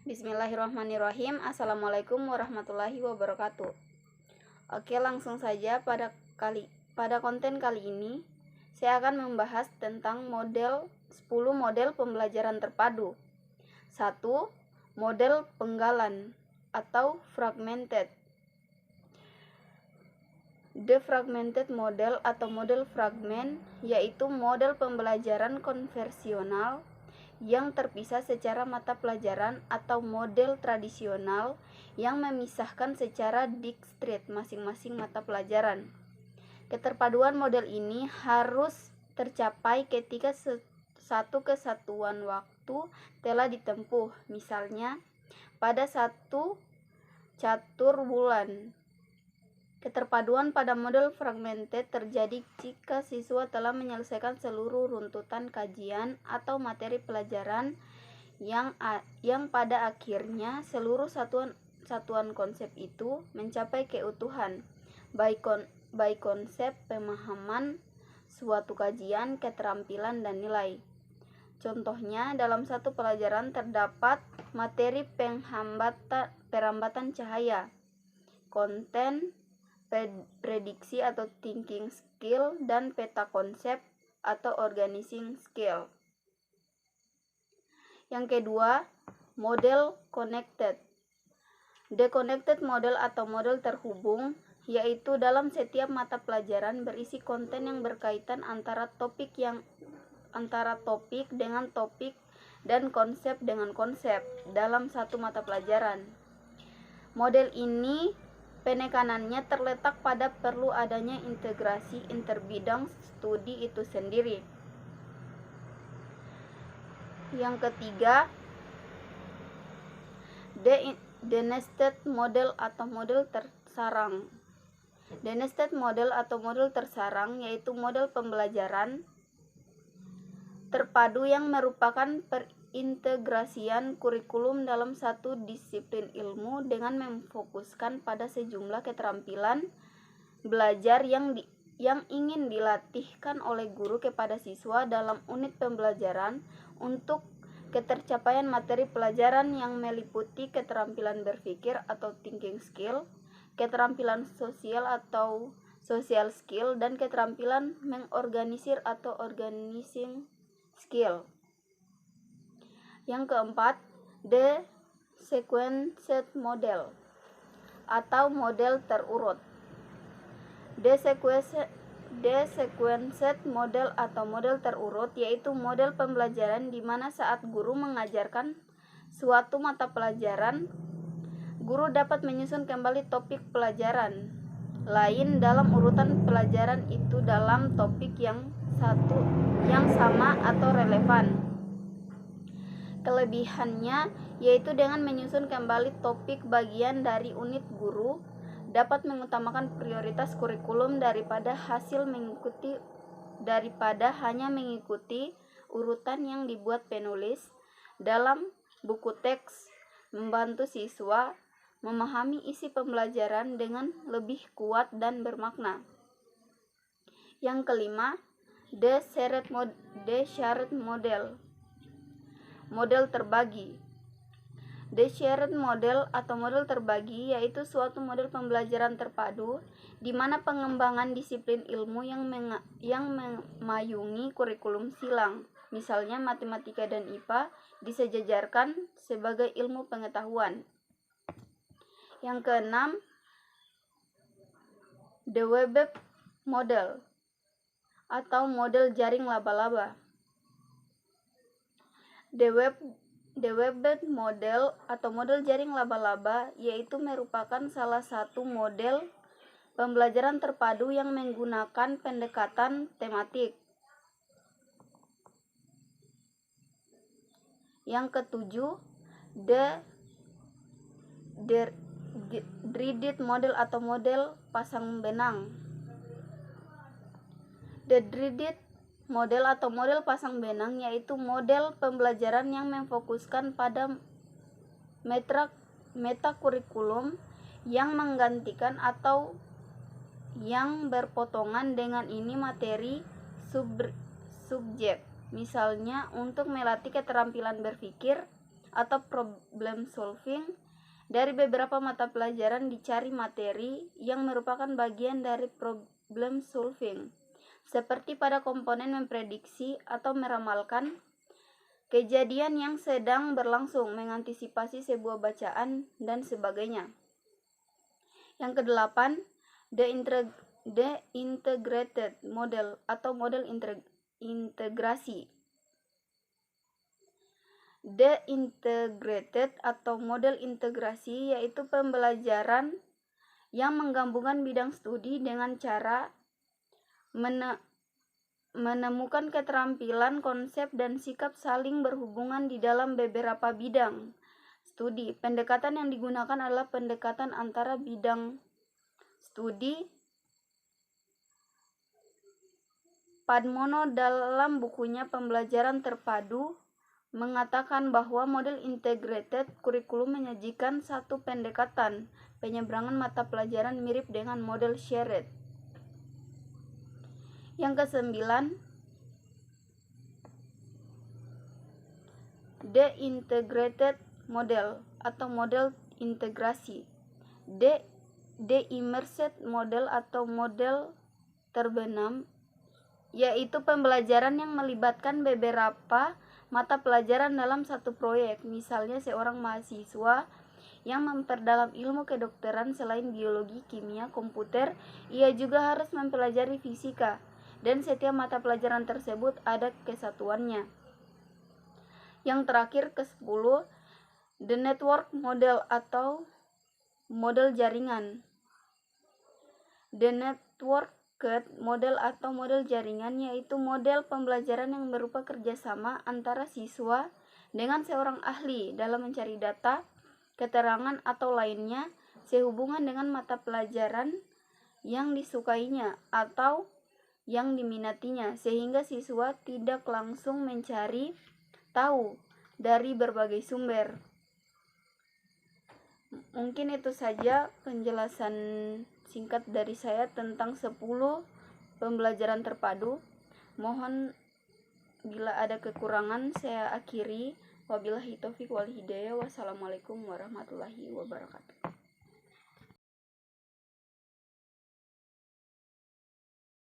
Bismillahirrahmanirrahim. Assalamualaikum warahmatullahi wabarakatuh. Oke, langsung saja pada konten kali ini saya akan membahas tentang 10 model pembelajaran terpadu. 1. Model penggalan atau fragmented. The fragmented model atau model fragment yaitu model pembelajaran konvensional yang terpisah secara mata pelajaran atau model tradisional yang memisahkan secara discrete masing-masing mata pelajaran. Keterpaduan model ini harus tercapai ketika satu kesatuan waktu telah ditempuh, misalnya pada satu catur bulan. Keterpaduan pada model fragmented terjadi jika siswa telah menyelesaikan seluruh runtutan kajian atau materi pelajaran yang pada akhirnya seluruh satuan konsep itu mencapai keutuhan, baik konsep, pemahaman, suatu kajian, keterampilan, dan nilai. Contohnya, dalam satu pelajaran terdapat materi perambatan cahaya, konten, prediksi atau thinking skill, dan peta konsep atau organizing skill. Yang kedua, model connected. The connected model atau model terhubung yaitu dalam setiap mata pelajaran berisi konten yang berkaitan antara topik dengan topik dan konsep dengan konsep dalam satu mata pelajaran. Model ini penekanannya terletak pada perlu adanya integrasi interbidang studi itu sendiri. Yang ketiga, the nested model atau model tersarang. The nested model atau model tersarang yaitu model pembelajaran terpadu yang merupakan integrasian kurikulum dalam satu disiplin ilmu dengan memfokuskan pada sejumlah keterampilan belajar yang ingin dilatihkan oleh guru kepada siswa dalam unit pembelajaran untuk ketercapaian materi pelajaran yang meliputi keterampilan berpikir atau thinking skill, keterampilan sosial atau social skill, dan keterampilan mengorganisir atau organizing skill. Yang keempat, the sequenced model atau model terurut. The sequenced model atau model terurut yaitu model pembelajaran di mana saat guru mengajarkan suatu mata pelajaran, guru dapat menyusun kembali topik pelajaran lain dalam urutan pelajaran itu dalam topik yang sama atau relevan. Kelebihannya yaitu dengan menyusun kembali topik bagian dari unit guru dapat mengutamakan prioritas kurikulum daripada hanya mengikuti urutan yang dibuat penulis dalam buku teks, membantu siswa memahami isi pembelajaran dengan lebih kuat dan bermakna. Yang kelima, the shared model. Model terbagi. The shared model atau model terbagi yaitu suatu model pembelajaran terpadu di mana pengembangan disiplin ilmu yang memayungi kurikulum silang, misalnya matematika dan IPA, disejajarkan sebagai ilmu pengetahuan. Yang keenam, the web model atau model jaring laba-laba. The web model atau model jaring laba-laba yaitu merupakan salah satu model pembelajaran terpadu yang menggunakan pendekatan tematik. Yang ketujuh, the dreaded model atau model pasang benang. The dreaded model atau model pasang benang yaitu model pembelajaran yang memfokuskan pada metakurikulum yang menggantikan atau yang berpotongan dengan ini materi subjek, misalnya untuk melatih keterampilan berpikir atau problem solving. Dari beberapa mata pelajaran dicari materi yang merupakan bagian dari problem solving, seperti pada komponen memprediksi atau meramalkan kejadian yang sedang berlangsung, mengantisipasi sebuah bacaan, dan sebagainya. Yang kedelapan, the integrated model atau model integrasi. The integrated atau model integrasi yaitu pembelajaran yang menggabungkan bidang studi dengan cara menemukan keterampilan, konsep, dan sikap saling berhubungan di dalam beberapa bidang studi. Pendekatan yang digunakan adalah pendekatan antara bidang studi. Padmono dalam bukunya Pembelajaran Terpadu mengatakan bahwa model integrated kurikulum menyajikan satu pendekatan penyeberangan mata pelajaran mirip dengan model shared. Yang kesembilan, the integrated model atau model integrasi. The immersed model atau model terbenam yaitu pembelajaran yang melibatkan beberapa mata pelajaran dalam satu proyek. Misalnya seorang mahasiswa yang memperdalam ilmu kedokteran selain biologi, kimia, komputer, ia juga harus mempelajari fisika, dan setiap mata pelajaran tersebut ada kesatuannya. Yang terakhir, ke-10, the network model atau model jaringan. The network model atau model jaringan yaitu model pembelajaran yang berupa kerjasama antara siswa dengan seorang ahli dalam mencari data, keterangan atau lainnya sehubungan dengan mata pelajaran yang disukainya atau yang diminatinya, sehingga siswa tidak langsung mencari tahu dari berbagai sumber. Mungkin itu saja penjelasan singkat dari saya tentang 10 pembelajaran terpadu. Mohon bila ada kekurangan saya akhiri. Wabillahi taufiq wal hidayah. Wassalamualaikum warahmatullahi wabarakatuh.